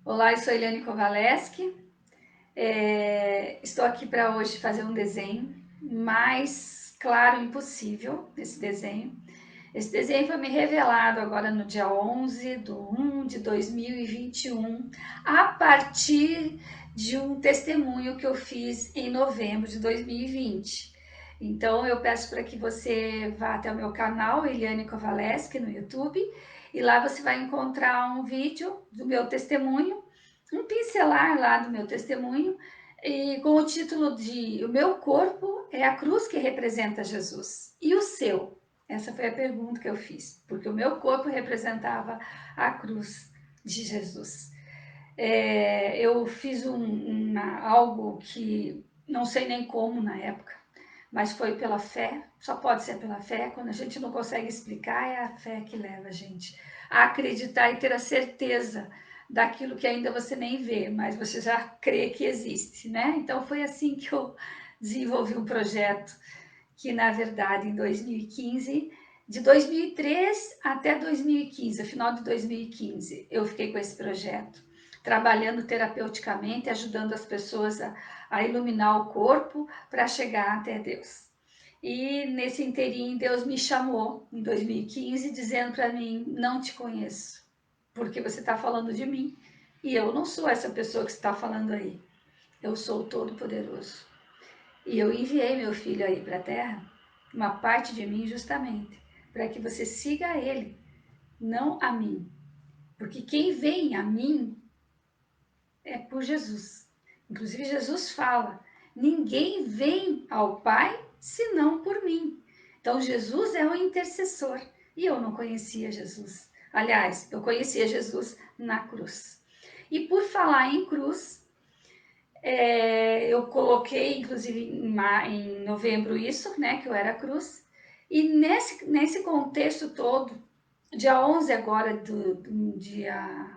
Olá, eu sou Eliane Kovaleski. Estou aqui para hoje fazer um desenho mais claro impossível, esse desenho. Esse desenho foi me revelado agora no dia 11/1/2021, a partir de um testemunho que eu fiz em novembro de 2020. Então eu peço para que você vá até o meu canal, Eliane Kovaleski, no YouTube, e lá você vai encontrar um vídeo do meu testemunho, um pincelar lá do meu testemunho, e com o título de O meu corpo é a cruz que representa Jesus. E o seu? Essa foi a pergunta que eu fiz, porque o meu corpo representava a cruz de Jesus. Eu fiz algo que não sei nem como na época, mas foi pela fé, só pode ser pela fé. Quando a gente não consegue explicar, é a fé que leva a gente a acreditar e ter a certeza daquilo que ainda você nem vê, mas você já crê que existe, né? Então foi assim que eu desenvolvi um projeto que, na verdade, em 2015, de 2003 até 2015, final de 2015, eu fiquei com esse projeto, trabalhando terapeuticamente, ajudando as pessoas a iluminar o corpo para chegar até Deus. E nesse inteirinho, Deus me chamou em 2015, dizendo para mim: não te conheço, porque você está falando de mim, e eu não sou essa pessoa que você está falando aí. Eu sou o Todo-Poderoso. E eu enviei meu filho aí para a terra, uma parte de mim justamente, para que você siga ele, não a mim. Porque quem vem a mim é por Jesus. Inclusive Jesus fala: ninguém vem ao Pai senão por mim. Então Jesus é o intercessor. E eu não conhecia Jesus. Aliás, eu conhecia Jesus na cruz. E por falar em cruz, eu coloquei, inclusive, em novembro isso, né, que eu era cruz. E nesse contexto todo, dia 11 agora do dia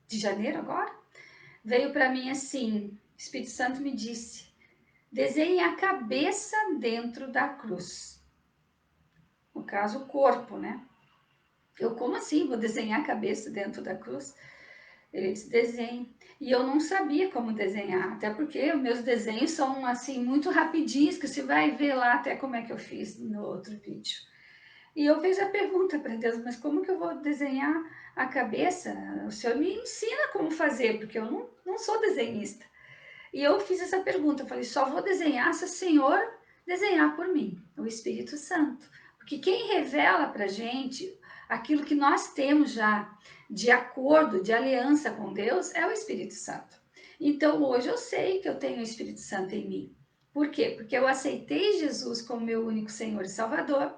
de janeiro agora, veio para mim assim, o Espírito Santo me disse: desenhe a cabeça dentro da cruz. No caso, o corpo, né? Eu, como assim? Vou desenhar a cabeça dentro da cruz? Ele disse: desenhe. E eu não sabia como desenhar, até porque os meus desenhos são assim muito rapidinhos, que você vai ver lá até como é que eu fiz no outro vídeo. E eu fiz a pergunta para Deus: mas como que eu vou desenhar a cabeça? O Senhor me ensina como fazer, porque eu não sou desenhista. E eu fiz essa pergunta, eu falei: só vou desenhar se o Senhor desenhar por mim, o Espírito Santo. Porque quem revela para gente aquilo que nós temos já de acordo, de aliança com Deus, é o Espírito Santo. Então hoje eu sei que eu tenho o Espírito Santo em mim. Por quê? Porque eu aceitei Jesus como meu único Senhor e Salvador,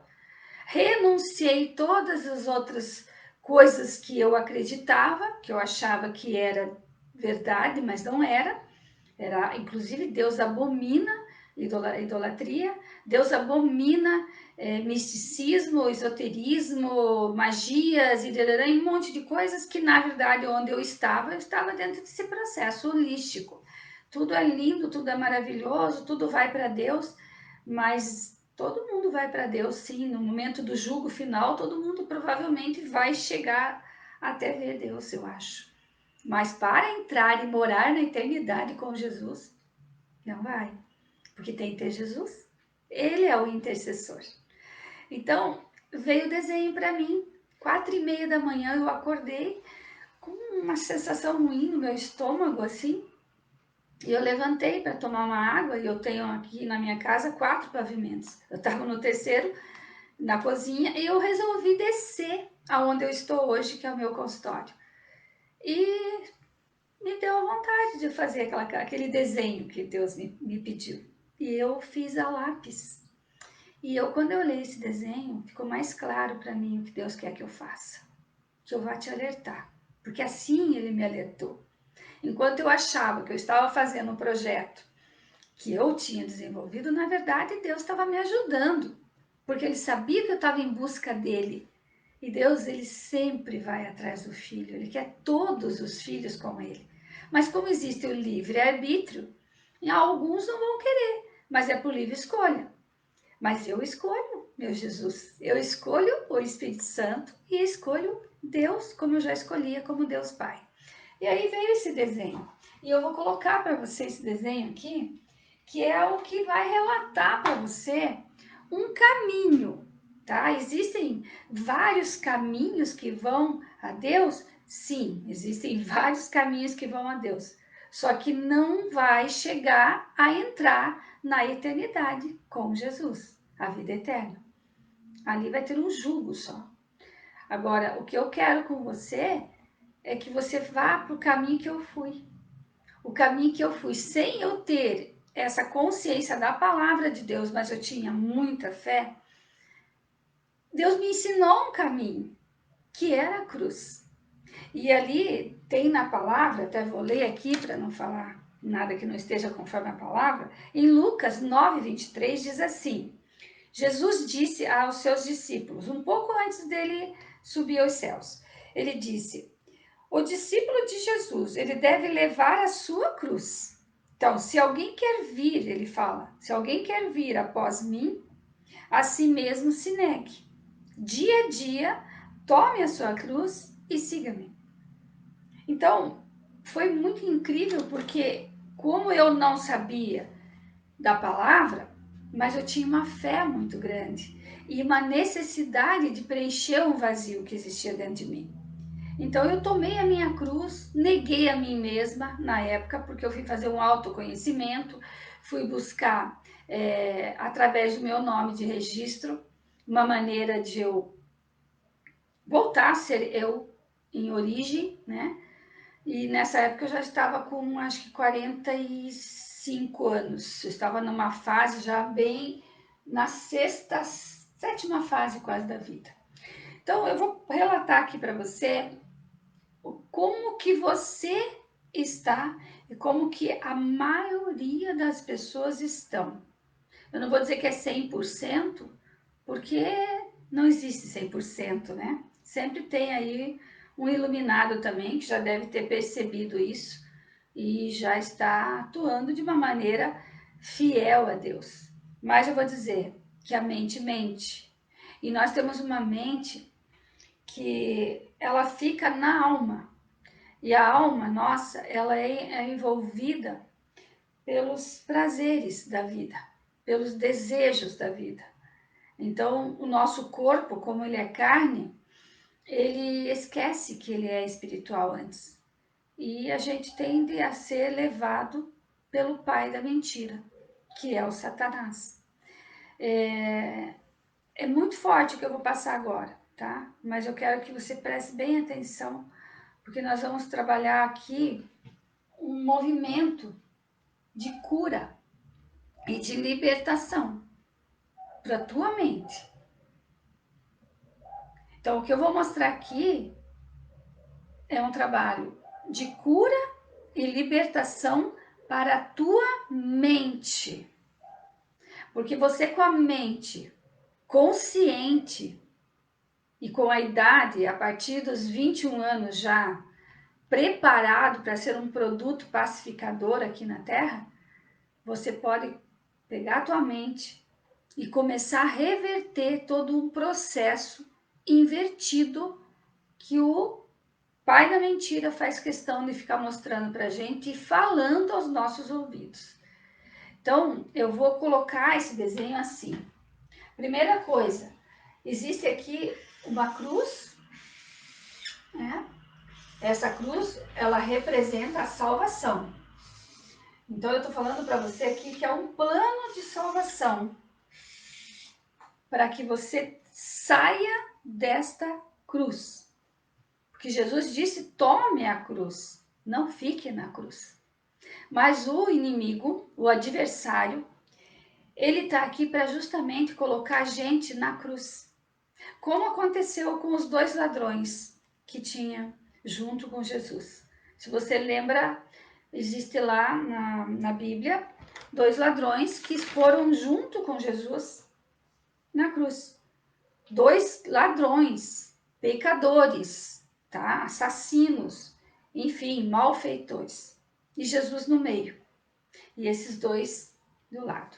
renunciei todas as outras coisas que eu acreditava, que eu achava que era verdade, mas não era. Inclusive, Deus abomina idolatria, Deus abomina misticismo, esoterismo, magias e um monte de coisas que, na verdade, onde eu estava dentro desse processo holístico. Tudo é lindo, tudo é maravilhoso, tudo vai para Deus, mas todo mundo vai para Deus, sim. No momento do julgo final, todo mundo provavelmente vai chegar até ver Deus, eu acho. Mas para entrar e morar na eternidade com Jesus, não vai, porque tem que ter Jesus. Ele é o intercessor. Então, veio o desenho para mim. 4:30 da manhã eu acordei com uma sensação ruim no meu estômago, assim. E eu levantei para tomar uma água, e eu tenho aqui na minha casa 4 pavimentos. Eu estava no terceiro, na cozinha, e eu resolvi descer aonde eu estou hoje, que é o meu consultório. E me deu a vontade de fazer aquele desenho que Deus me pediu. E eu fiz a lápis. E quando eu olhei esse desenho, ficou mais claro para mim o que Deus quer que eu faça. Que eu vá te alertar. Porque assim ele me alertou. Enquanto eu achava que eu estava fazendo um projeto que eu tinha desenvolvido, na verdade Deus estava me ajudando. Porque ele sabia que eu estava em busca dele. E Deus, ele sempre vai atrás do filho. Ele quer todos os filhos com ele. Mas como existe o livre-arbítrio, alguns não vão querer, mas é por livre escolha. Mas eu escolho, meu Jesus. Eu escolho o Espírito Santo e escolho Deus, como eu já escolhia, como Deus Pai. E aí veio esse desenho. E eu vou colocar para você esse desenho aqui, que é o que vai relatar para você um caminho, tá? Existem vários caminhos que vão a Deus? Sim, existem vários caminhos que vão a Deus. Só que não vai chegar a entrar na eternidade com Jesus, a vida eterna. Ali vai ter um jugo só. Agora, o que eu quero com você é que você vá para o caminho que eu fui. O caminho que eu fui sem eu ter essa consciência da palavra de Deus, mas eu tinha muita fé. Deus me ensinou um caminho, que era a cruz. E ali tem na palavra, até vou ler aqui para não falar nada que não esteja conforme a palavra, em Lucas 9:23 diz assim: Jesus disse aos seus discípulos, um pouco antes dele subir aos céus, ele disse: o discípulo de Jesus, ele deve levar a sua cruz. Então, se alguém quer vir, ele fala, se alguém quer vir após mim, a si mesmo se negue. Dia a dia, tome a sua cruz e siga-me. Então, foi muito incrível porque, como eu não sabia da palavra, mas eu tinha uma fé muito grande e uma necessidade de preencher um vazio que existia dentro de mim. Então eu tomei a minha cruz, neguei a mim mesma na época, porque eu fui fazer um autoconhecimento, fui buscar, através do meu nome de registro, uma maneira de eu voltar a ser eu em origem, né? E nessa época eu já estava com, acho que 45 anos. Eu estava numa fase já bem na sétima fase quase da vida. Então eu vou relatar aqui para você como que você está e como que a maioria das pessoas estão. Eu não vou dizer que é 100%, porque não existe 100%, né? Sempre tem aí um iluminado também, que já deve ter percebido isso e já está atuando de uma maneira fiel a Deus. Mas eu vou dizer que a mente mente. E nós temos uma mente que ela fica na alma. E a alma nossa, ela é envolvida pelos prazeres da vida, pelos desejos da vida. Então, o nosso corpo, como ele é carne, ele esquece que ele é espiritual antes. E a gente tende a ser levado pelo pai da mentira, que é o Satanás. É muito forte o que eu vou passar agora, tá? Mas eu quero que você preste bem atenção, porque nós vamos trabalhar aqui um movimento de cura e de libertação para a tua mente. Então, o que eu vou mostrar aqui é um trabalho de cura e libertação para a tua mente. Porque você com a mente consciente e com a idade, a partir dos 21 anos já preparado para ser um produto pacificador aqui na Terra, você pode pegar a tua mente e começar a reverter todo um processo invertido que o pai da mentira faz questão de ficar mostrando para a gente e falando aos nossos ouvidos. Então, eu vou colocar esse desenho assim. Primeira coisa, existe aqui uma cruz, né? Essa cruz, ela representa a salvação. Então, eu estou falando para você aqui que é um plano de salvação para que você saia desta cruz. Porque Jesus disse: tome a cruz, não fique na cruz. Mas o inimigo, o adversário, ele está aqui para justamente colocar a gente na cruz. Como aconteceu com os dois ladrões que tinha junto com Jesus. Se você lembra, existe lá na Bíblia dois ladrões que foram junto com Jesus na cruz. Dois ladrões, pecadores, tá? Assassinos, enfim, malfeitores. E Jesus no meio. E esses dois do lado.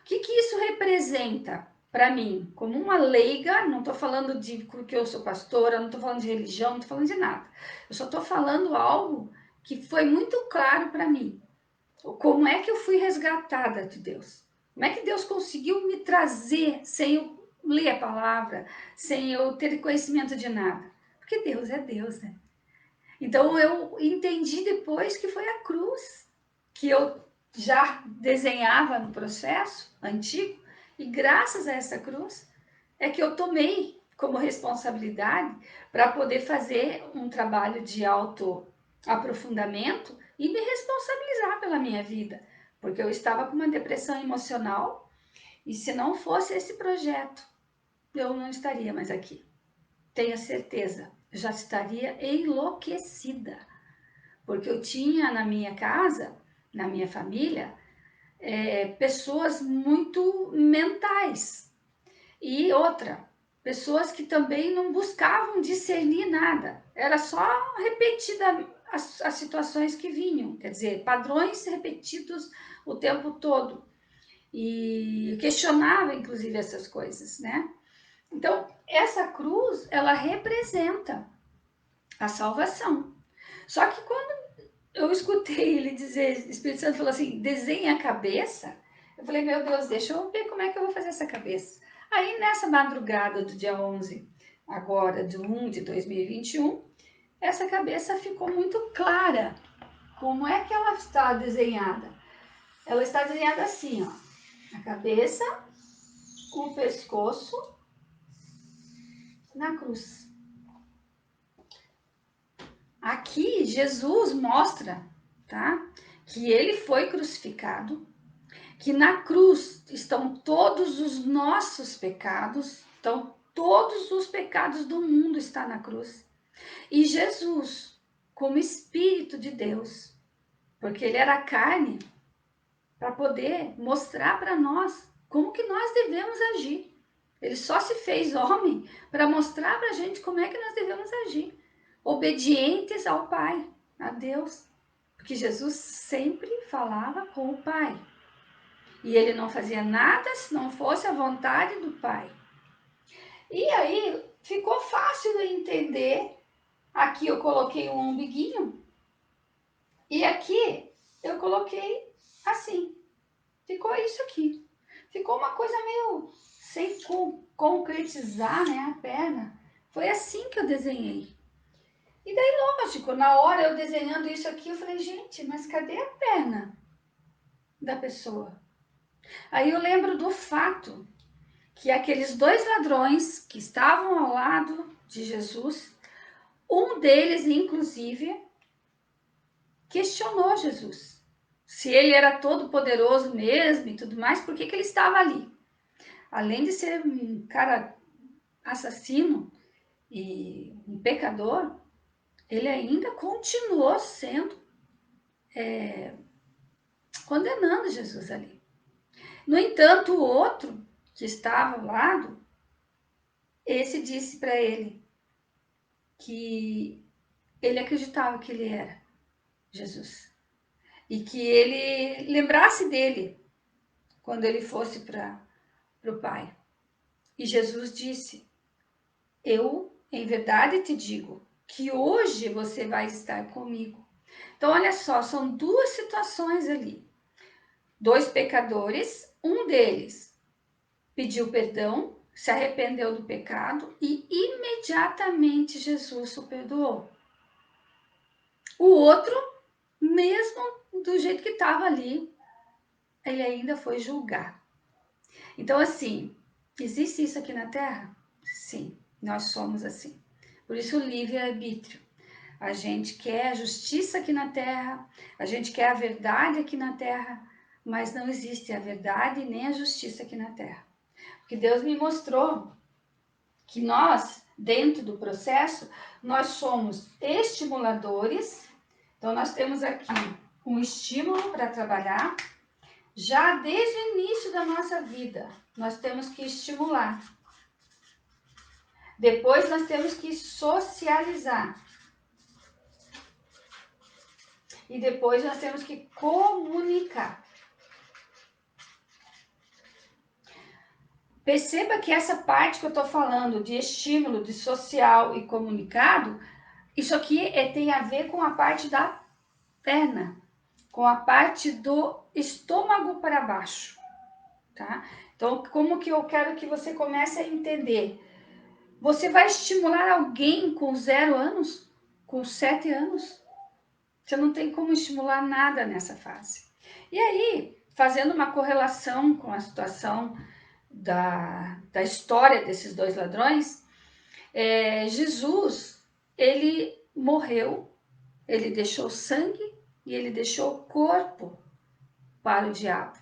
O que isso representa para mim? Como uma leiga, não estou falando de porque eu sou pastora, não estou falando de religião, não estou falando de nada. Eu só estou falando algo que foi muito claro para mim. Como é que eu fui resgatada de Deus? Como é que Deus conseguiu me trazer sem eu ler a palavra, sem eu ter conhecimento de nada? Porque Deus é Deus, né? Então eu entendi depois que foi a cruz que eu já desenhava no processo antigo, e graças a essa cruz é que eu tomei como responsabilidade para poder fazer um trabalho de autoaprofundamento e me responsabilizar pela minha vida, porque eu estava com uma depressão emocional e se não fosse esse projeto, eu não estaria mais aqui. Tenha certeza, eu já estaria enlouquecida, porque eu tinha na minha casa, na minha família, pessoas muito mentais. E outra, pessoas que também não buscavam discernir nada, era só repetida as situações que vinham, quer dizer, padrões repetidos o tempo todo. E questionava, inclusive, essas coisas, né? Então, essa cruz, ela representa a salvação. Só que quando eu escutei ele dizer, o Espírito Santo falou assim, desenha a cabeça, eu falei, meu Deus, deixa eu ver como é que eu vou fazer essa cabeça. Aí, nessa madrugada do dia 11, agora de 1 de 2021, essa cabeça ficou muito clara. Como é que ela está desenhada? Ela está desenhada assim, ó. A cabeça, o pescoço, na cruz. Aqui, Jesus mostra, tá? Que ele foi crucificado, que na cruz estão todos os nossos pecados, então todos os pecados do mundo estão na cruz. E Jesus, como Espírito de Deus, porque ele era carne, para poder mostrar para nós como que nós devemos agir. Ele só se fez homem para mostrar para a gente como é que nós devemos agir. Obedientes ao Pai, a Deus. Porque Jesus sempre falava com o Pai. E ele não fazia nada se não fosse a vontade do Pai. E aí ficou fácil de entender. Aqui eu coloquei um umbiguinho. E aqui eu coloquei assim. Ficou isso aqui. Ficou uma coisa meio sem concretizar, né, a perna. Foi assim que eu desenhei. E daí, lógico, na hora eu desenhando isso aqui, eu falei, gente, mas cadê a perna da pessoa? Aí eu lembro do fato que aqueles dois ladrões que estavam ao lado de Jesus, um deles, inclusive, questionou Jesus. Se ele era todo poderoso mesmo e tudo mais, por que ele estava ali? Além de ser um cara assassino e um pecador, ele ainda continuou sendo condenando Jesus ali. No entanto, o outro que estava ao lado, esse disse para ele que ele acreditava que ele era Jesus e que ele lembrasse dele quando ele fosse para o Pai. E Jesus disse: eu, em verdade, te digo que hoje você vai estar comigo. Então, olha só, são duas situações ali. Dois pecadores, um deles pediu perdão, se arrependeu do pecado e imediatamente Jesus o perdoou. O outro, mesmo do jeito que estava ali, ele ainda foi julgar. Então, assim, existe isso aqui na Terra? Sim, nós somos assim. Por isso o livre-arbítrio. A gente quer a justiça aqui na Terra, a gente quer a verdade aqui na Terra, mas não existe a verdade nem a justiça aqui na Terra. Porque Deus me mostrou que nós, dentro do processo, nós somos estimuladores. Então, nós temos aqui um estímulo para trabalhar. Já desde o início da nossa vida, nós temos que estimular. Depois, nós temos que socializar. E depois, nós temos que comunicar. Perceba que essa parte que eu estou falando de estímulo, de social e comunicado, isso aqui tem a ver com a parte da perna, com a parte do estômago para baixo, tá? Então, como que eu quero que você comece a entender? Você vai estimular alguém com 0 anos? Com 7 anos? Você não tem como estimular nada nessa fase. E aí, fazendo uma correlação com a situação da história desses dois ladrões, Jesus, ele morreu, ele deixou sangue e ele deixou o corpo para o diabo.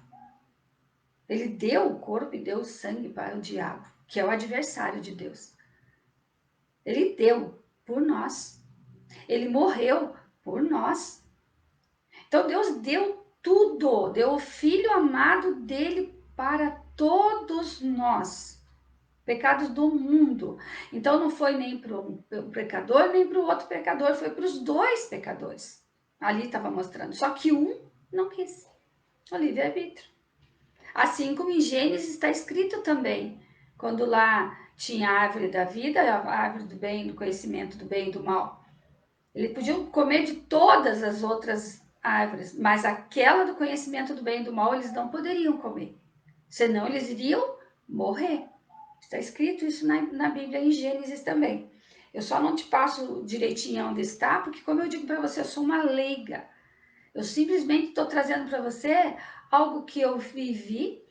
Ele deu o corpo e deu o sangue para o diabo, que é o adversário de Deus. Ele deu por nós. Ele morreu por nós. Então Deus deu tudo, deu o Filho amado dele para todos nós. Pecados do mundo. Então não foi nem para um pecador, nem para o outro pecador, foi para os dois pecadores. Ali estava mostrando. Só que um não quis. O livre-arbítrio. Assim como em Gênesis está escrito também, quando lá tinha a árvore da vida, a árvore do bem, do conhecimento do bem e do mal. Ele podia comer de todas as outras árvores, mas aquela do conhecimento do bem e do mal eles não poderiam comer, senão eles iriam morrer. Está escrito isso na Bíblia, em Gênesis também. Eu só não te passo direitinho onde está, porque como eu digo para você, eu sou uma leiga. Eu simplesmente estou trazendo para você algo que eu vivi,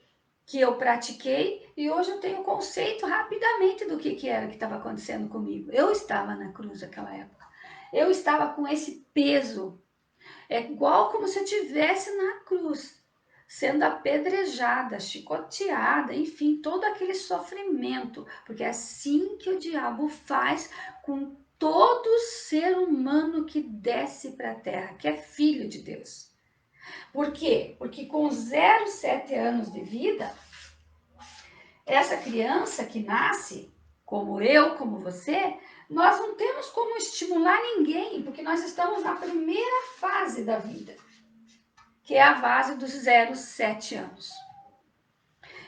que eu pratiquei, e hoje eu tenho conceito rapidamente do que era que estava acontecendo comigo. Eu estava na cruz naquela época. Eu estava com esse peso. É igual como se eu estivesse na cruz, sendo apedrejada, chicoteada, enfim, todo aquele sofrimento. Porque é assim que o diabo faz com todo ser humano que desce para a terra, que é filho de Deus. Por quê? Porque com 0,7 anos de vida, essa criança que nasce, como eu, como você, nós não temos como estimular ninguém, porque nós estamos na primeira fase da vida, que é a fase dos 0,7 anos.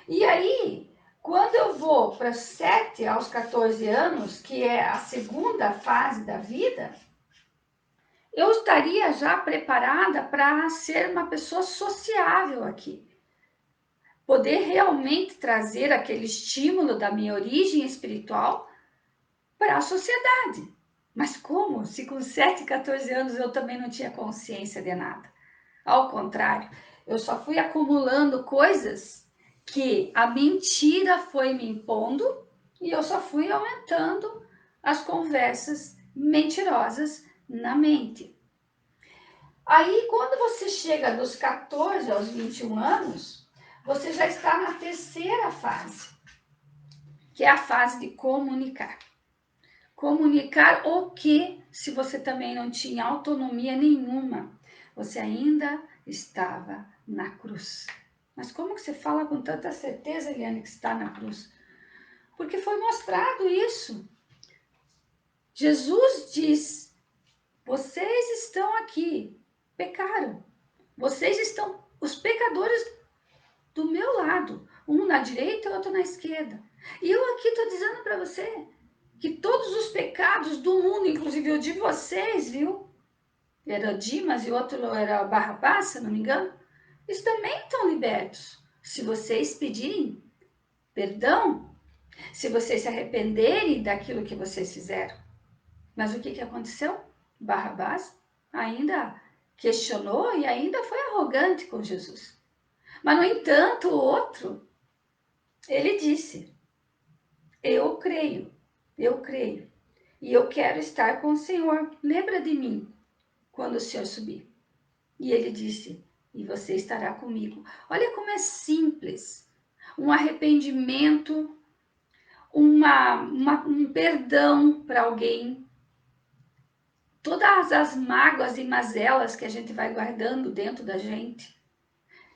E aí, quando eu vou para 7 aos 14 anos, que é a segunda fase da vida, eu estaria já preparada para ser uma pessoa sociável aqui. Poder realmente trazer aquele estímulo da minha origem espiritual para a sociedade. Mas como? Se com 7, 14 anos eu também não tinha consciência de nada. Ao contrário, eu só fui acumulando coisas que a mentira foi me impondo e eu só fui aumentando as conversas mentirosas na mente. Aí, quando você chega dos 14 aos 21 anos, você já está na terceira fase, que é a fase de comunicar. Comunicar o que, se você também não tinha autonomia nenhuma, você ainda estava na cruz. Mas como que você fala com tanta certeza, Eliane, que está na cruz? Porque foi mostrado isso. Jesus diz: vocês estão aqui, pecaram. Vocês estão, os pecadores do meu lado, um na direita e outro na esquerda. E eu aqui estou dizendo para você que todos os pecados do mundo, inclusive o de vocês, viu? Era Dimas e outro era Barrabás, se não me engano, eles também estão libertos. Se vocês pedirem perdão, se vocês se arrependerem daquilo que vocês fizeram. Mas o que aconteceu? Barrabás ainda questionou e ainda foi arrogante com Jesus. Mas, no entanto, o outro, ele disse: eu creio, e eu quero estar com o Senhor. Lembra de mim quando o Senhor subir. E ele disse: e você estará comigo. Olha como é simples. Um arrependimento, um perdão para alguém. Todas as mágoas e mazelas que a gente vai guardando dentro da gente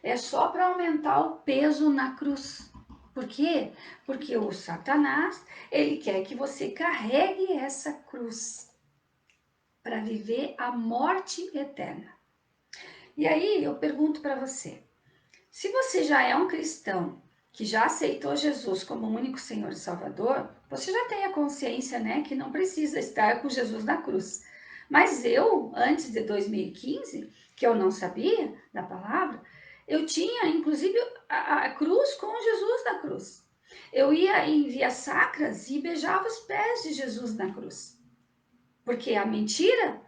é só para aumentar o peso na cruz. Por quê? Porque o Satanás, ele quer que você carregue essa cruz para viver a morte eterna. E aí eu pergunto para você, se você já é um cristão que já aceitou Jesus como o único Senhor e Salvador, você já tem a consciência, né, que não precisa estar com Jesus na cruz. Mas eu, antes de 2015, que eu não sabia da palavra, eu tinha, inclusive, a cruz com Jesus na cruz. Eu ia em vias sacras e beijava os pés de Jesus na cruz. Porque a mentira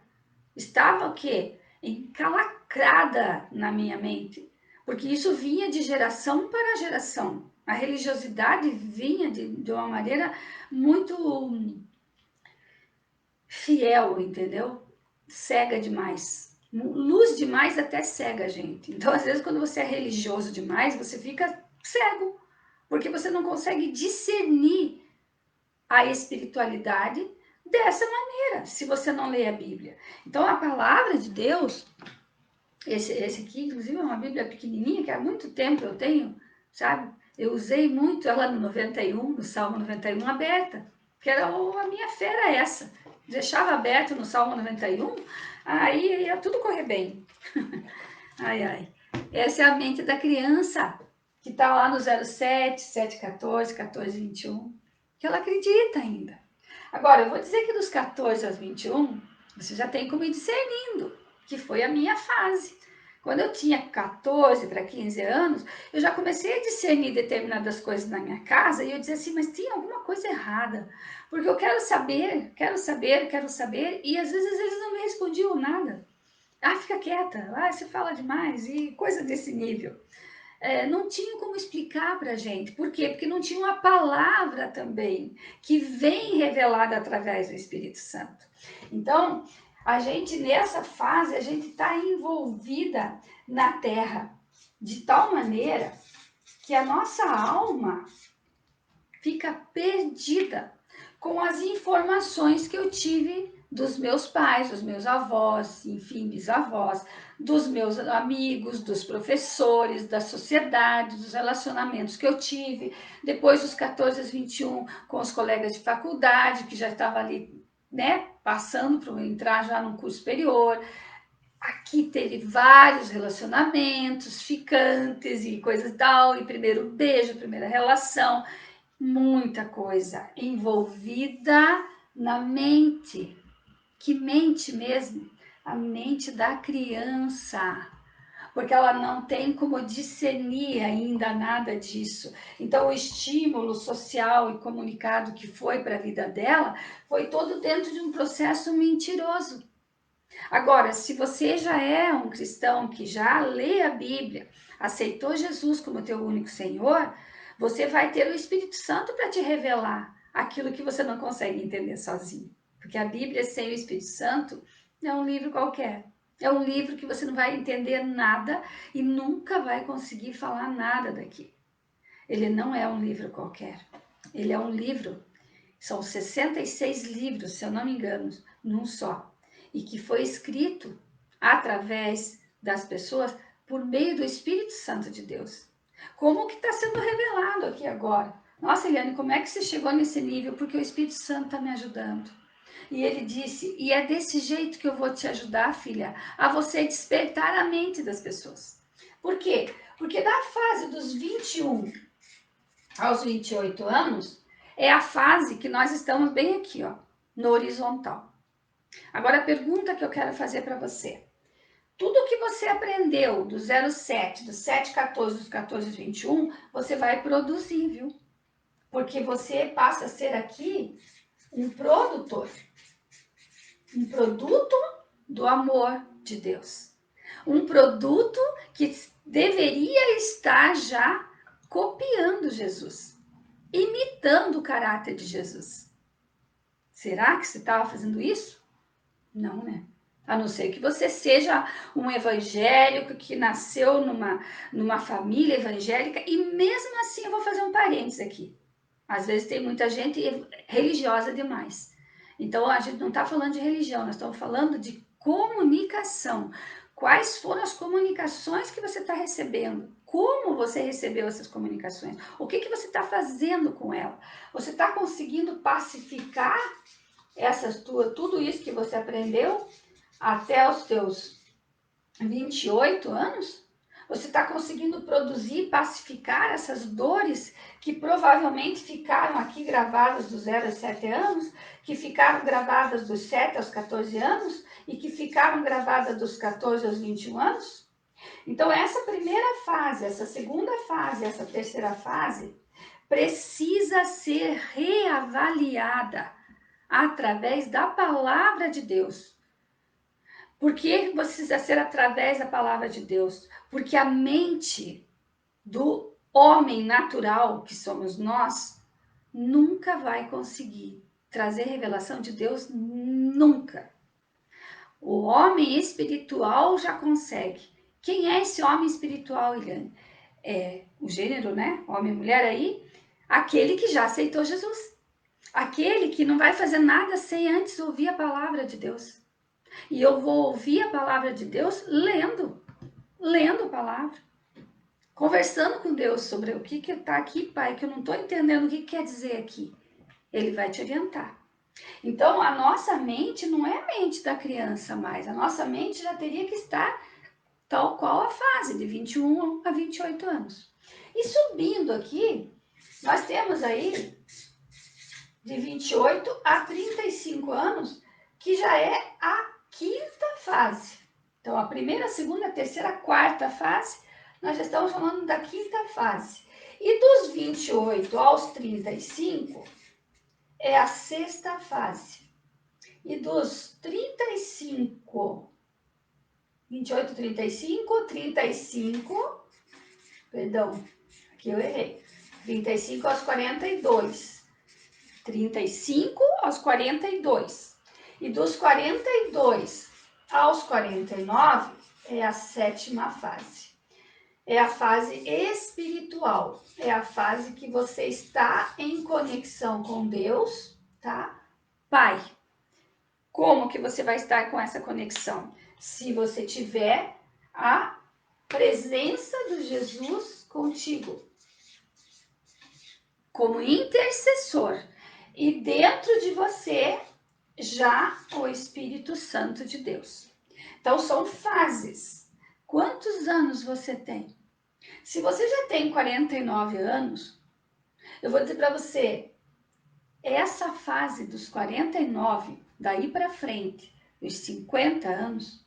estava o quê? Encalacrada na minha mente. Porque isso vinha de geração para geração. A religiosidade vinha de uma maneira muito fiel, entendeu? Cega demais. Luz demais até cega a gente. Então, às vezes, quando você é religioso demais, você fica cego. Porque você não consegue discernir a espiritualidade dessa maneira, se você não lê a Bíblia. Então, a palavra de Deus, esse aqui, inclusive, é uma Bíblia pequenininha, que há muito tempo eu tenho, sabe? Eu usei muito ela no 91, no Salmo 91, aberta, que era a minha fé era essa. Deixava aberto no Salmo 91, aí ia tudo correr bem. Ai, ai. Essa é a mente da criança, que está lá no 07, 714, 1421, que ela acredita ainda. Agora, eu vou dizer que dos 14 aos 21, você já tem como ir discernindo, que foi a minha fase. Quando eu tinha 14 para 15 anos, eu já comecei a discernir determinadas coisas na minha casa e eu dizia assim, mas tem alguma coisa errada, porque eu quero saber, quero saber, quero saber, e às vezes eles não me respondiam nada. Ah, fica quieta, ah, você fala demais, e coisa desse nível. Não tinha como explicar para a gente. Por quê? Porque não tinha uma palavra também que vem revelada através do Espírito Santo. Então, a gente nessa fase, a gente está envolvida na terra de tal maneira que a nossa alma fica perdida com as informações que eu tive dos meus pais, dos meus avós, enfim, bisavós, dos meus amigos, dos professores, da sociedade, dos relacionamentos que eu tive, depois dos 14 aos 21 com os colegas de faculdade, que já estava ali, né, passando para entrar já no curso superior. Aqui teve vários relacionamentos, ficantes e coisas tal, e primeiro beijo, primeira relação, muita coisa envolvida na mente. Que mente mesmo? A mente da criança. Porque ela não tem como discernir ainda nada disso. Então, o estímulo social e comunicado que foi para a vida dela foi todo dentro de um processo mentiroso. Agora, se você já é um cristão que já lê a Bíblia, aceitou Jesus como teu único Senhor, você vai ter o Espírito Santo para te revelar aquilo que você não consegue entender sozinho. Porque a Bíblia sem o Espírito Santo é um livro qualquer. É um livro que você não vai entender nada e nunca vai conseguir falar nada daqui. Ele não é um livro qualquer. Ele é um livro, são 66 livros, se eu não me engano, num só, e que foi escrito através das pessoas por meio do Espírito Santo de Deus. Como que está sendo revelado aqui agora? Nossa, Eliane, como é que você chegou nesse nível? Porque o Espírito Santo está me ajudando. E ele disse, e é desse jeito que eu vou te ajudar, filha, a você despertar a mente das pessoas. Por quê? Porque na fase dos 21 aos 28 anos, é a fase que nós estamos bem aqui, ó, no horizontal. Agora, a pergunta que eu quero fazer para você. Tudo que você aprendeu do 07, do 714, dos 14 21, você vai produzir, viu? Porque você passa a ser aqui um produtor. Um produto do amor de Deus. Um produto que deveria estar já copiando Jesus, imitando o caráter de Jesus. Será que você estava fazendo isso? Não, né? A não ser que você seja um evangélico que nasceu numa família evangélica, e mesmo assim eu vou fazer um parênteses aqui. Às vezes tem muita gente religiosa demais. Então a gente não está falando de religião, nós estamos falando de comunicação. Quais foram as comunicações que você está recebendo? Como você recebeu essas comunicações? O que você está fazendo com ela? Você está conseguindo pacificar tudo isso que você aprendeu até os teus 28 anos? Você está conseguindo produzir, pacificar essas dores que provavelmente ficaram aqui gravadas dos 0 aos 7 anos, que ficaram gravadas dos 7 aos 14 anos e que ficaram gravadas dos 14 aos 21 anos? Então, essa primeira fase, essa segunda fase, essa terceira fase, precisa ser reavaliada através da palavra de Deus. Por que precisa ser através da palavra de Deus? Porque a mente do homem natural, que somos nós, nunca vai conseguir trazer revelação de Deus, nunca. O homem espiritual já consegue. Quem é esse homem espiritual, Eliane? É o gênero, né? Homem e mulher aí, aquele que já aceitou Jesus. Aquele que não vai fazer nada sem antes ouvir a palavra de Deus. E eu vou ouvir a palavra de Deus lendo a palavra, conversando com Deus sobre o que está aqui, Pai, que eu não estou entendendo o que quer dizer aqui. Ele vai te orientar. Então, a nossa mente não é a mente da criança mais. A nossa mente já teria que estar tal qual a fase de 21 a 28 anos. E subindo aqui, nós temos aí de 28 a 35 anos, que já é a quinta fase. Então, a primeira, a segunda, a terceira, a quarta fase, nós já estamos falando da quinta fase. E dos 28 aos 35 é a sexta fase. E dos 35, 28, 35, perdão, aqui eu errei, 35 aos 42. 35 aos 42. E dos 42 aos 49 é a sétima fase. É a fase espiritual. É a fase que você está em conexão com Deus, tá? Pai. Como que você vai estar com essa conexão? Se você tiver a presença do Jesus contigo, como intercessor, e dentro de você já o Espírito Santo de Deus. Então são fases. Quantos anos você tem? Se você já tem 49 anos, eu vou dizer para você, essa fase dos 49, daí para frente, os 50 anos,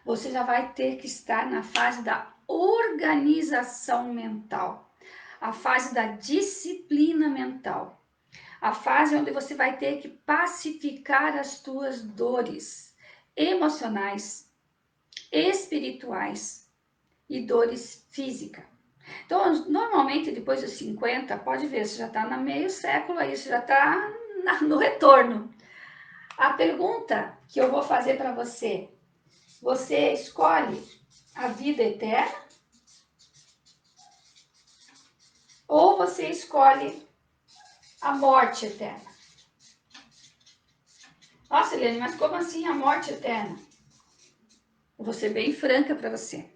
você já vai ter que estar na fase da organização mental, a fase da disciplina mental, a fase onde você vai ter que pacificar as tuas dores emocionais, espirituais e dores físicas. Então, normalmente, depois dos 50, pode ver, você já está no meio século aí, você já está no retorno. A pergunta que eu vou fazer para você, você escolhe a vida eterna ou você escolhe a morte eterna? Nossa, Eliane, mas como assim a morte eterna? Eu vou ser bem franca para você.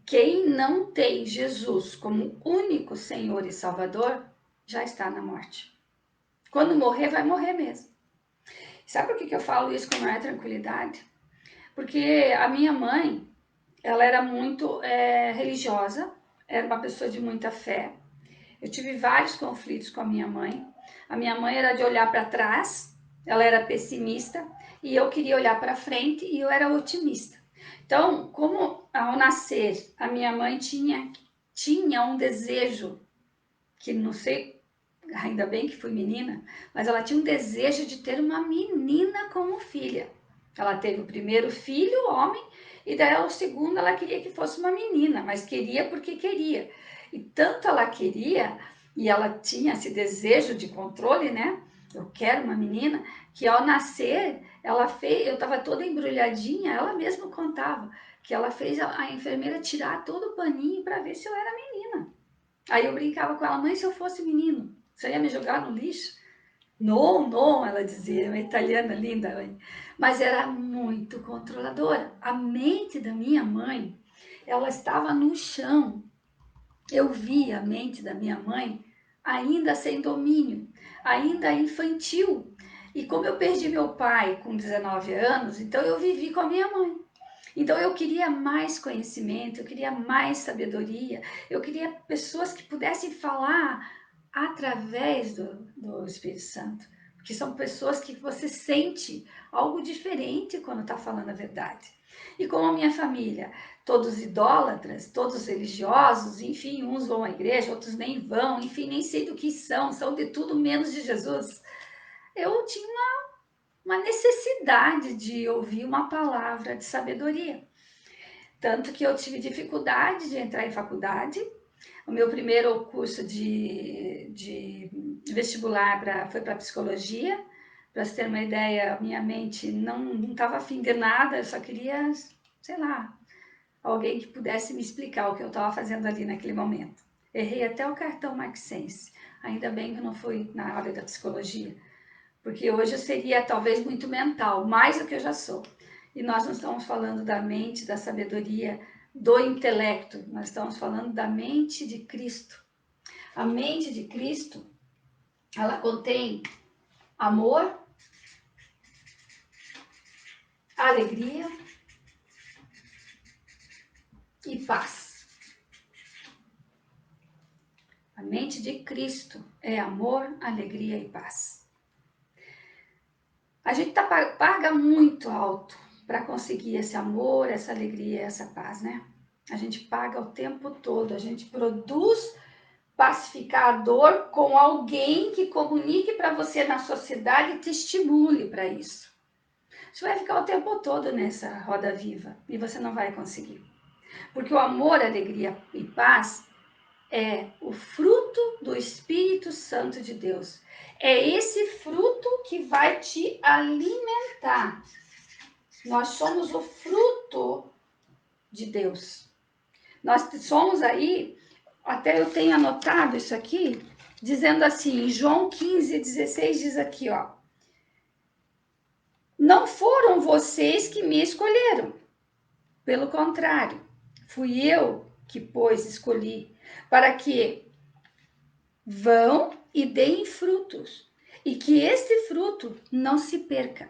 Quem não tem Jesus como único Senhor e Salvador, já está na morte. Quando morrer, vai morrer mesmo. Sabe por que eu falo isso com maior tranquilidade? Porque a minha mãe, ela era muito religiosa, era uma pessoa de muita fé. Eu tive vários conflitos com a minha mãe. A minha mãe era de olhar para trás, ela era pessimista, e eu queria olhar para frente e eu era otimista. Então, como ao nascer, a minha mãe tinha um desejo, que não sei, ainda bem que fui menina, mas ela tinha um desejo de ter uma menina como filha. Ela teve o primeiro filho, homem, e daí o segundo ela queria que fosse uma menina, mas queria porque queria. E tanto ela queria, e ela tinha esse desejo de controle, né? Eu quero uma menina, que ao nascer, ela fez, eu estava toda embrulhadinha, ela mesma contava, que ela fez a enfermeira tirar todo o paninho para ver se eu era menina. Aí eu brincava com ela, mãe, se eu fosse menino, você ia me jogar no lixo? Não, não, ela dizia, uma italiana linda, mãe. Mas era muito controladora. A mente da minha mãe, ela estava no chão. Eu via a mente da minha mãe ainda sem domínio, ainda infantil. E como eu perdi meu pai com 19 anos, então eu vivi com a minha mãe. Então eu queria mais conhecimento, eu queria mais sabedoria, eu queria pessoas que pudessem falar através do Espírito Santo, porque são pessoas que você sente algo diferente quando está falando a verdade. E como a minha família, todos idólatras, todos religiosos, enfim, uns vão à igreja, outros nem vão, enfim, nem sei do que são de tudo menos de Jesus. Eu tinha uma necessidade de ouvir uma palavra de sabedoria. Tanto que eu tive dificuldade de entrar em faculdade. O meu primeiro curso de vestibular foi para psicologia. Para você ter uma ideia, minha mente não estava afim de nada, eu só queria, sei lá, alguém que pudesse me explicar o que eu estava fazendo ali naquele momento. Errei até o cartão Maxense. Ainda bem que eu não fui na área da psicologia, porque hoje eu seria talvez muito mental, mais do que eu já sou. E nós não estamos falando da mente, da sabedoria, do intelecto, nós estamos falando da mente de Cristo. A mente de Cristo, ela contém amor, alegria e paz. A mente de Cristo é amor, alegria e paz. A gente paga muito alto para conseguir esse amor, essa alegria, essa paz, né? A gente paga o tempo todo, a gente produz pacificador com alguém que comunique para você na sociedade e te estimule para isso. Você vai ficar o tempo todo nessa roda viva e você não vai conseguir. Porque o amor, alegria e paz é o fruto do Espírito Santo de Deus. É esse fruto que vai te alimentar. Nós somos o fruto de Deus. Nós somos aí, até eu tenho anotado isso aqui, dizendo assim, em João 15:16 diz aqui, ó. Não foram vocês que me escolheram. Pelo contrário, fui eu que, pois, escolhi, para que vão e deem frutos, e que este fruto não se perca.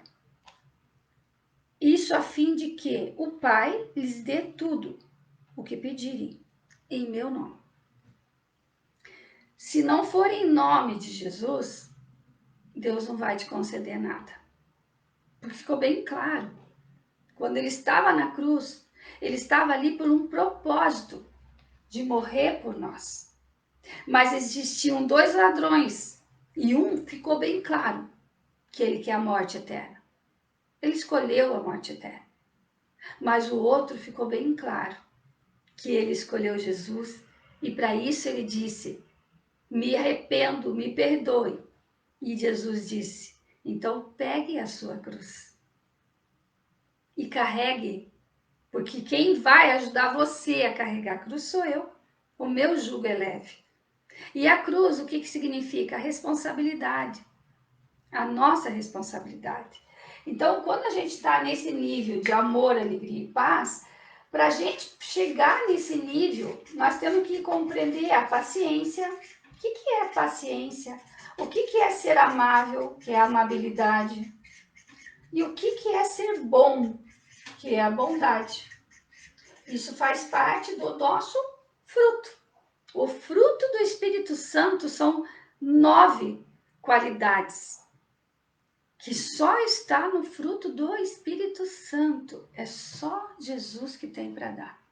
Isso a fim de que o Pai lhes dê tudo o que pedirem em meu nome. Se não for em nome de Jesus, Deus não vai te conceder nada. Porque ficou bem claro. Quando ele estava na cruz, ele estava ali por um propósito de morrer por nós. Mas existiam dois ladrões e um ficou bem claro que ele quer a morte eterna. Ele escolheu a morte eterna. Mas o outro ficou bem claro que ele escolheu Jesus e para isso ele disse: me arrependo, me perdoe. E Jesus disse: então pegue a sua cruz e carregue, porque quem vai ajudar você a carregar a cruz sou eu. O meu jugo é leve. E a cruz, o que significa? A responsabilidade. A nossa responsabilidade. Então, quando a gente está nesse nível de amor, alegria e paz, para a gente chegar nesse nível, nós temos que compreender a paciência. O que é paciência? O que é ser amável, que é a amabilidade? E o que é ser bom, que é a bondade? Isso faz parte do nosso fruto. O fruto do Espírito Santo são 9 qualidades que só está no fruto do Espírito Santo. É só Jesus que tem para dar.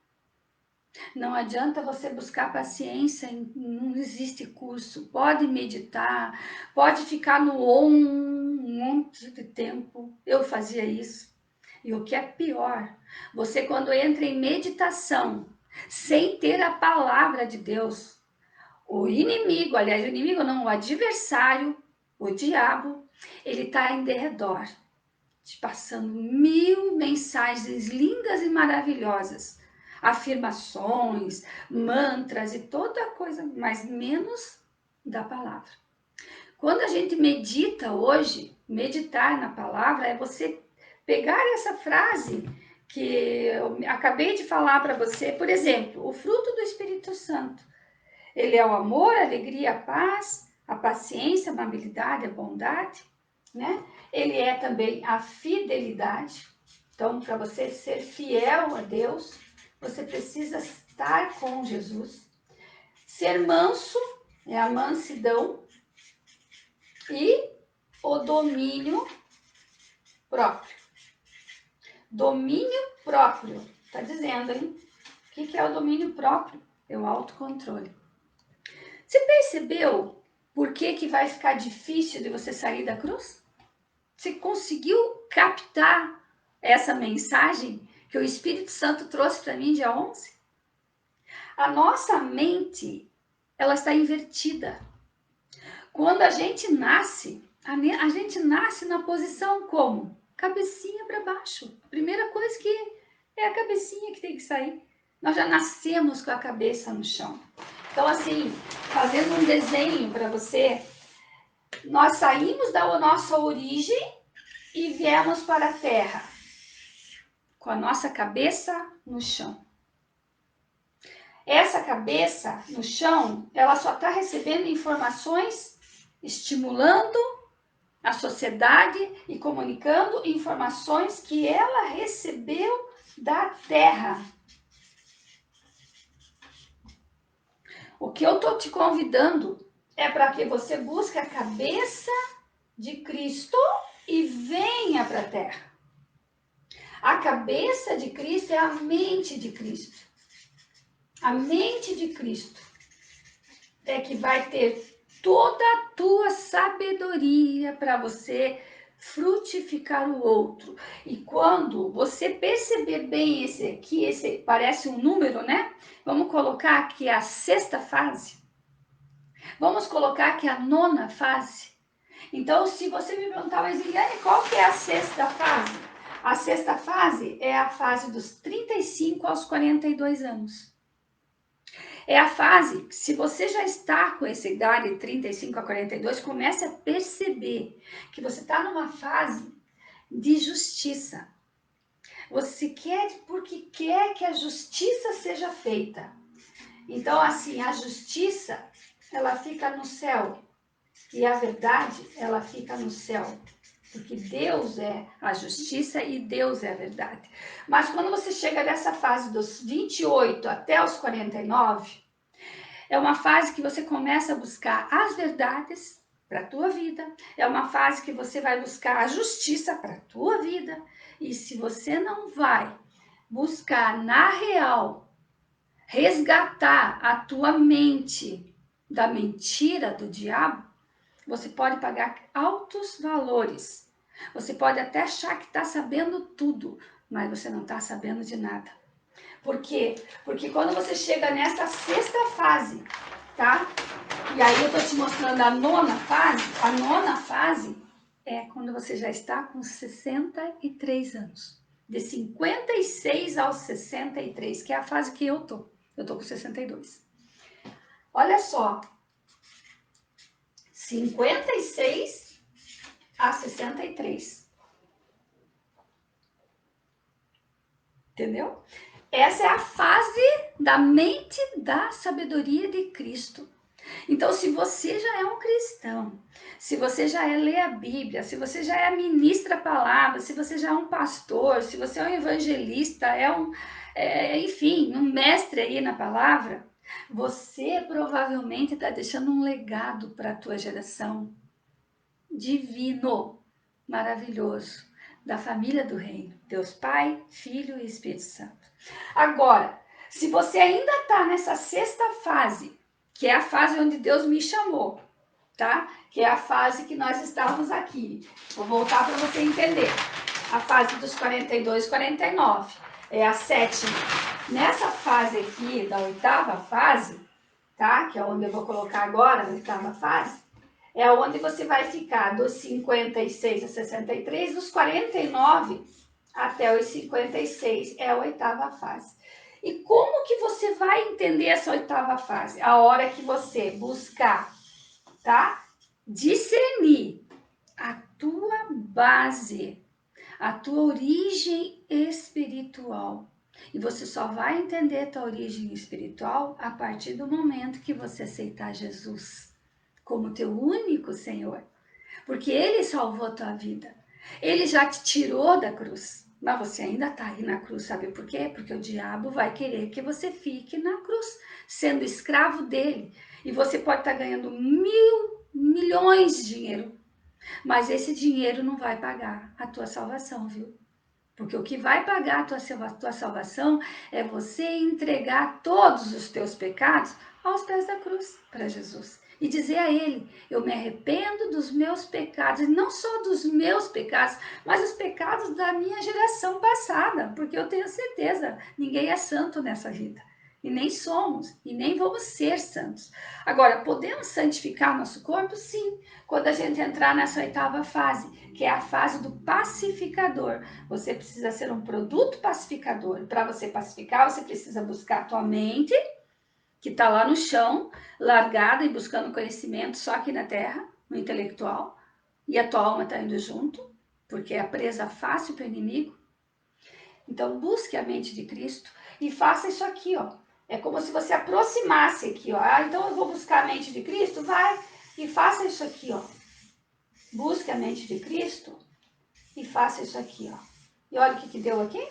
Não adianta você buscar paciência, não existe curso. Pode meditar, pode ficar no um monte de tempo. Eu fazia isso. E o que é pior, você quando entra em meditação, sem ter a palavra de Deus, o inimigo, aliás, o inimigo não, o adversário, o diabo, ele está em derredor, te passando 1000 mensagens lindas e maravilhosas, afirmações, mantras e toda coisa, mas menos da palavra. Quando a gente medita hoje, meditar na palavra é você pegar essa frase que eu acabei de falar para você, por exemplo, o fruto do Espírito Santo. Ele é o amor, a alegria, a paz, a paciência, a amabilidade, a bondade, né? Ele é também a fidelidade. Então, para você ser fiel a Deus, você precisa estar com Jesus. Ser manso é a mansidão e o domínio próprio. Domínio próprio, tá dizendo, hein? O que é o domínio próprio? É o autocontrole. Você percebeu por que vai ficar difícil de você sair da cruz? Você conseguiu captar essa mensagem que o Espírito Santo trouxe para mim dia 11? A nossa mente, ela está invertida. Quando a gente nasce na posição como? Cabecinha para baixo. Primeira coisa que é a cabecinha que tem que sair. Nós já nascemos com a cabeça no chão. Então, assim, fazendo um desenho para você, nós saímos da nossa origem e viemos para a Terra com a nossa cabeça no chão. Essa cabeça no chão, ela só está recebendo informações, estimulando a sociedade e comunicando informações que ela recebeu da Terra. O que eu estou te convidando é para que você busque a cabeça de Cristo e venha para a Terra. A cabeça de Cristo é a mente de Cristo. A mente de Cristo é que vai ter toda a tua sabedoria para você frutificar o outro. E quando você perceber bem esse aqui, esse parece um número, né? Vamos colocar aqui a 6ª fase. Vamos colocar aqui a 9ª fase. Então, se você me perguntar, mas Eliane, qual que é a 6ª fase? A 6ª fase é a fase dos 35 aos 42 anos. É a fase que, se você já está com essa idade de 35 a 42, comece a perceber que você está numa fase de justiça. Você quer porque quer que a justiça seja feita. Então, assim, a justiça, ela fica no céu. E a verdade, ela fica no céu. Porque Deus é a justiça e Deus é a verdade. Mas quando você chega nessa fase dos 28 até os 49, é uma fase que você começa a buscar as verdades para a tua vida. É uma fase que você vai buscar a justiça para a tua vida. E se você não vai buscar na real, resgatar a tua mente da mentira do diabo, você pode pagar altos valores. Você pode até achar que está sabendo tudo, mas você não está sabendo de nada. Por quê? Porque quando você chega nessa 6ª fase, tá? E aí eu tô te mostrando a 9ª fase. A 9ª fase é quando você já está com 63 anos. De 56 aos 63, que é a fase que eu tô. Eu tô com 62. Olha só. 56 a 63. Entendeu? Essa é a fase da mente da sabedoria de Cristo. Então, se você já é um cristão, se você já lê a Bíblia, se você já ministra a palavra, se você já é um pastor, se você é um evangelista, enfim, um mestre aí na palavra, você provavelmente está deixando um legado para a tua geração divino, maravilhoso, da família do reino. Deus Pai, Filho e Espírito Santo. Agora, se você ainda está nessa 6ª fase, que é a fase onde Deus me chamou, tá? Que é a fase que nós estávamos aqui. Vou voltar para você entender. A fase dos 42, 49. É a 7ª. Nessa fase aqui, da 8ª fase, tá? Que é onde eu vou colocar agora, a 8ª fase, é onde você vai ficar dos 56 a 63, dos 49 até os 56. É a 8ª fase. E como que você vai entender essa 8ª fase? A hora que você buscar, tá? Discernir a tua base, a tua origem espiritual. E você só vai entender a tua origem espiritual a partir do momento que você aceitar Jesus como teu único Senhor. Porque Ele salvou a tua vida. Ele já te tirou da cruz. Mas você ainda está aí na cruz, sabe por quê? Porque o diabo vai querer que você fique na cruz, sendo escravo dele. E você pode estar ganhando milhões de dinheiro, mas esse dinheiro não vai pagar a tua salvação, viu? Porque o que vai pagar a tua salvação é você entregar todos os teus pecados aos pés da cruz para Jesus. E dizer a Ele, eu me arrependo dos meus pecados, e não só dos meus pecados, mas os pecados da minha geração passada, porque eu tenho certeza, ninguém é santo nessa vida. E nem somos, e nem vamos ser santos. Agora, podemos santificar nosso corpo? Sim, quando a gente entrar nessa oitava fase, que é a fase do pacificador. Você precisa ser um produto pacificador. Para você pacificar, você precisa buscar a tua mente, que está lá no chão, largada e buscando conhecimento só aqui na Terra, no intelectual, e a tua alma está indo junto, porque é a presa fácil para o inimigo. Então, busque a mente de Cristo e faça isso aqui, ó. É como se você aproximasse aqui, ó. Ah, então eu vou buscar a mente de Cristo? Vai e faça isso aqui, ó. Busque a mente de Cristo e faça isso aqui, ó. E olha o que deu aqui?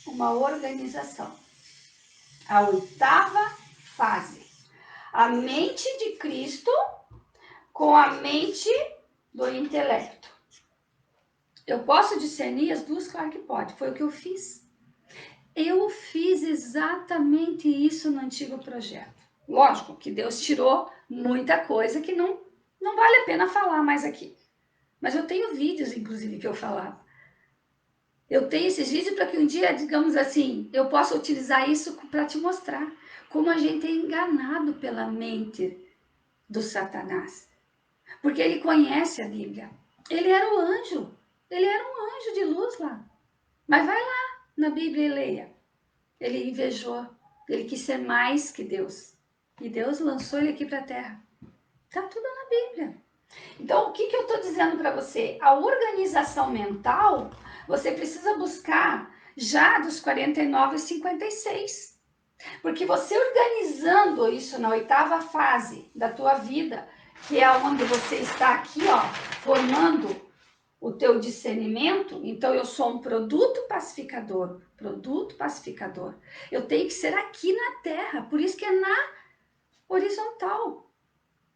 Uma organização. A oitava fase. A mente de Cristo com a mente do intelecto. Eu posso discernir as duas? Claro que pode. Foi o que eu fiz. Eu fiz exatamente isso no antigo projeto. Lógico que Deus tirou muita coisa que não vale a pena falar mais aqui. Mas eu tenho vídeos, inclusive, que eu falava. Eu tenho esses vídeos para que um dia, digamos assim, eu possa utilizar isso para te mostrar como a gente é enganado pela mente do Satanás. Porque ele conhece a Bíblia. Ele era o anjo. Ele era um anjo de luz lá. Mas vai lá na Bíblia e leia. Ele invejou. Ele quis ser mais que Deus. E Deus lançou ele aqui para a terra. Está tudo na Bíblia. Então, o que eu estou dizendo para você? A organização mental, você precisa buscar já dos 49 e 56. Porque você organizando isso na oitava fase da tua vida, que é onde você está aqui, ó, formando o teu discernimento, então eu sou um produto pacificador, Eu tenho que ser aqui na terra, por isso que é na horizontal.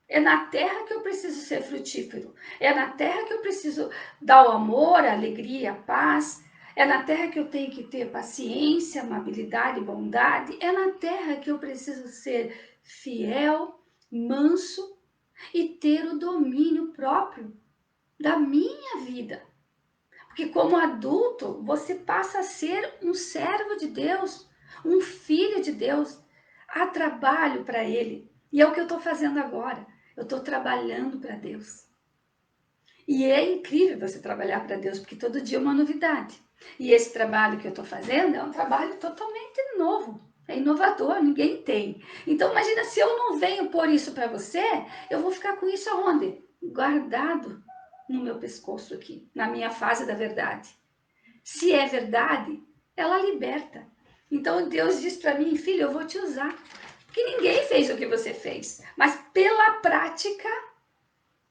É na terra que eu preciso ser frutífero. É na terra que eu preciso dar o amor, a alegria, a paz. É na terra que eu tenho que ter paciência, amabilidade, bondade. É na terra que eu preciso ser fiel, manso e ter o domínio próprio da minha vida. Porque como adulto, você passa a ser um servo de Deus, um filho de Deus. Há trabalho para Ele. E é o que eu estou fazendo agora. Eu estou trabalhando para Deus. E é incrível você trabalhar para Deus, porque todo dia é uma novidade. E esse trabalho que eu estou fazendo é um trabalho totalmente novo. É inovador, ninguém tem. Então imagina se eu não venho pôr isso para você, eu vou ficar com isso aonde? Guardado no meu pescoço aqui, na minha fase da verdade. Se é verdade, ela liberta. Então Deus diz para mim, filho, eu vou te usar. Porque ninguém fez o que você fez. Mas pela prática,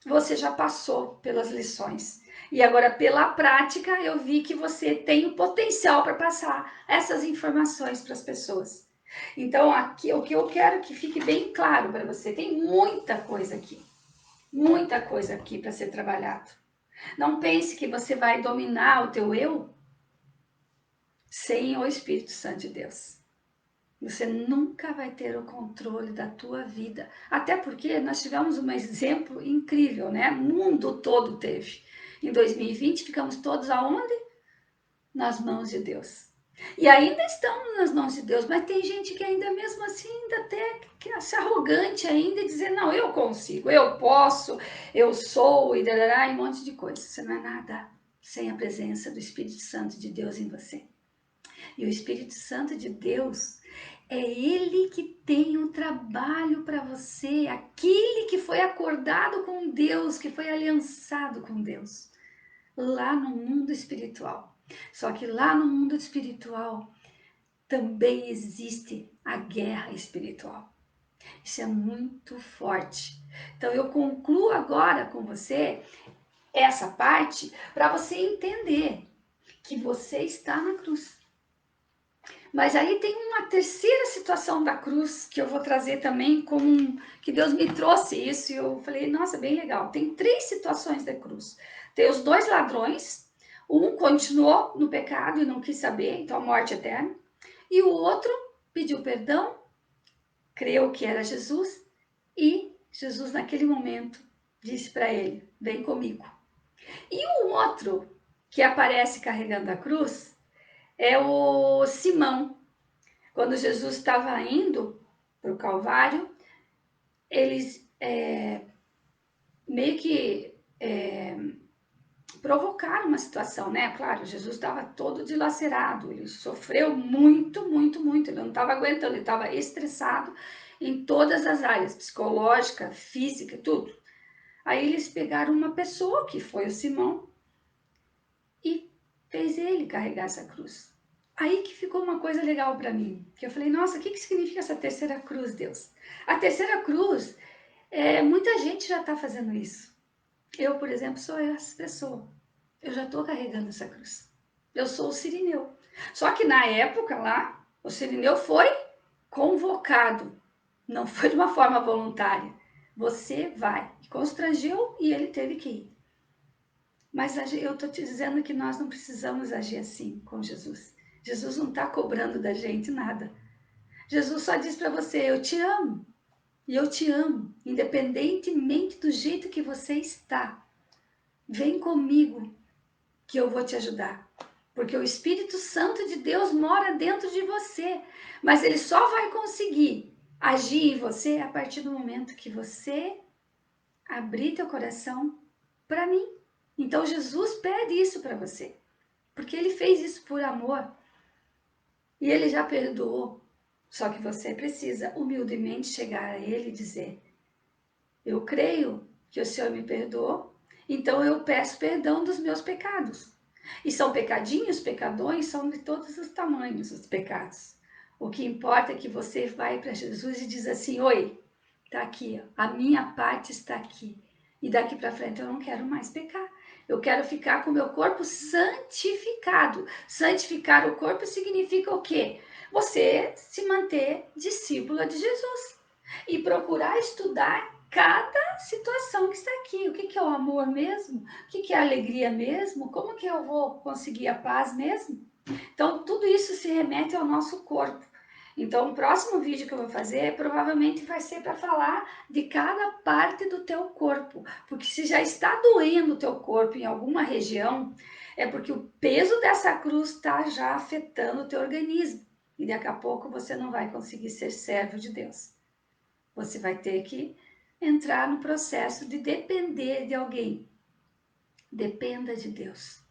você já passou pelas lições. E agora, pela prática, eu vi que você tem o potencial para passar essas informações para as pessoas. Então, aqui, o que eu quero que fique bem claro para você, tem muita coisa aqui para ser trabalhado. Não pense que você vai dominar o teu eu sem o Espírito Santo de Deus. Você nunca vai ter o controle da tua vida. Até porque nós tivemos um exemplo incrível, né? O mundo todo teve. Em 2020, ficamos todos aonde? Nas mãos de Deus. E ainda estamos nas mãos de Deus, mas tem gente que ainda mesmo assim, ainda até que se arrogante ainda e dizer, não, eu consigo, eu posso, eu sou, e dará, e um monte de coisa. Você não é nada sem a presença do Espírito Santo de Deus em você. E o Espírito Santo de Deus, é Ele que tem um trabalho para você, aquele que foi acordado com Deus, que foi aliançado com Deus, lá no mundo espiritual. Só que lá no mundo espiritual também existe a guerra espiritual. Isso é muito forte. Então eu concluo agora com você essa parte para você entender que você está na cruz. Mas aí tem uma terceira situação da cruz que eu vou trazer também, como que Deus me trouxe isso, e eu falei, nossa, bem legal. Tem 3 situações da cruz. Tem os 2 ladrões, um continuou no pecado e não quis saber, então morte eterna, e o outro pediu perdão, creu que era Jesus, e Jesus naquele momento disse para ele, vem comigo. E o outro que aparece carregando a cruz é o Simão. Quando Jesus estava indo para o Calvário, eles meio que provocaram uma situação, né? Claro, Jesus estava todo dilacerado, ele sofreu muito, muito, muito, ele não estava aguentando, ele estava estressado em todas as áreas, psicológica, física, tudo. Aí eles pegaram uma pessoa, que foi o Simão, e fez ele carregar essa cruz. Aí que ficou uma coisa legal para mim, que eu falei, nossa, o que significa essa terceira cruz, Deus? A terceira cruz, muita gente já está fazendo isso. Eu, por exemplo, sou essa pessoa. Eu já estou carregando essa cruz. Eu sou o Cirineu. Só que na época lá, o Cirineu foi convocado, não foi de uma forma voluntária. Você vai. Constrangeu e ele teve que ir. Mas eu estou te dizendo que nós não precisamos agir assim com Jesus. Jesus não está cobrando da gente nada. Jesus só diz para você, eu te amo. E eu te amo, independentemente do jeito que você está. Vem comigo que eu vou te ajudar. Porque o Espírito Santo de Deus mora dentro de você. Mas ele só vai conseguir agir em você a partir do momento que você abrir teu coração para mim. Então Jesus pede isso para você. Porque ele fez isso por amor. E ele já perdoou. Só que você precisa humildemente chegar a ele e dizer: eu creio que o Senhor me perdoou, então eu peço perdão dos meus pecados. E são pecadinhos, pecadões, são de todos os tamanhos os pecados. O que importa é que você vai para Jesus e diz assim: oi, tá aqui, ó, a minha parte está aqui. E daqui para frente eu não quero mais pecar. Eu quero ficar com o meu corpo santificado. Santificar o corpo significa o quê? Você se manter discípula de Jesus e procurar estudar cada situação que está aqui. O que é o amor mesmo? O que é a alegria mesmo? Como que eu vou conseguir a paz mesmo? Então, tudo isso se remete ao nosso corpo. Então, o próximo vídeo que eu vou fazer provavelmente vai ser para falar de cada parte do teu corpo. Porque se já está doendo o teu corpo em alguma região, é porque o peso dessa cruz está já afetando o teu organismo. E daqui a pouco você não vai conseguir ser servo de Deus. Você vai ter que entrar no processo de depender de alguém. Dependa de Deus.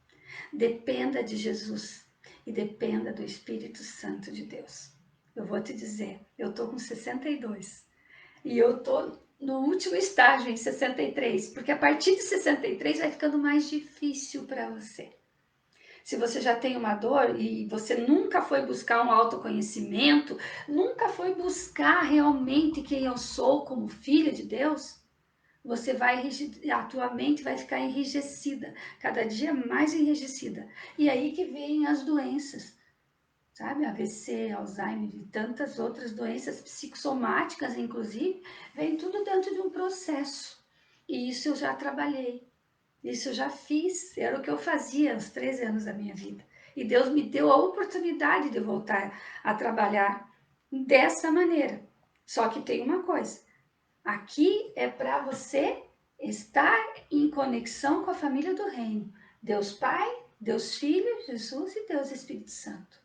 Dependa de Jesus. E dependa do Espírito Santo de Deus. Eu vou te dizer, eu tô com 62. E eu tô no último estágio, em 63. Porque a partir de 63 vai ficando mais difícil para você. Se você já tem uma dor e você nunca foi buscar um autoconhecimento, nunca foi buscar realmente quem eu sou como filha de Deus, você vai, a tua mente vai ficar enrijecida, cada dia mais enrijecida. E aí que vem as doenças, sabe? AVC, Alzheimer e tantas outras doenças psicossomáticas, inclusive, vem tudo dentro de um processo. E isso eu já trabalhei. Isso eu já fiz, era o que eu fazia aos 13 anos da minha vida. E Deus me deu a oportunidade de voltar a trabalhar dessa maneira. Só que tem uma coisa, aqui é para você estar em conexão com a família do reino. Deus Pai, Deus Filho, Jesus e Deus Espírito Santo.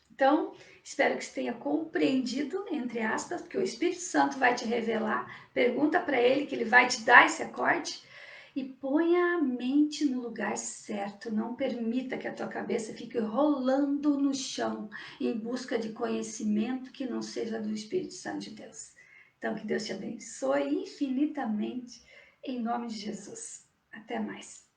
Então, espero que você tenha compreendido, entre aspas, porque o Espírito Santo vai te revelar. Pergunta para ele que ele vai te dar esse acorde. E ponha a mente no lugar certo, não permita que a tua cabeça fique rolando no chão em busca de conhecimento que não seja do Espírito Santo de Deus. Então, que Deus te abençoe infinitamente, em nome de Jesus. Até mais.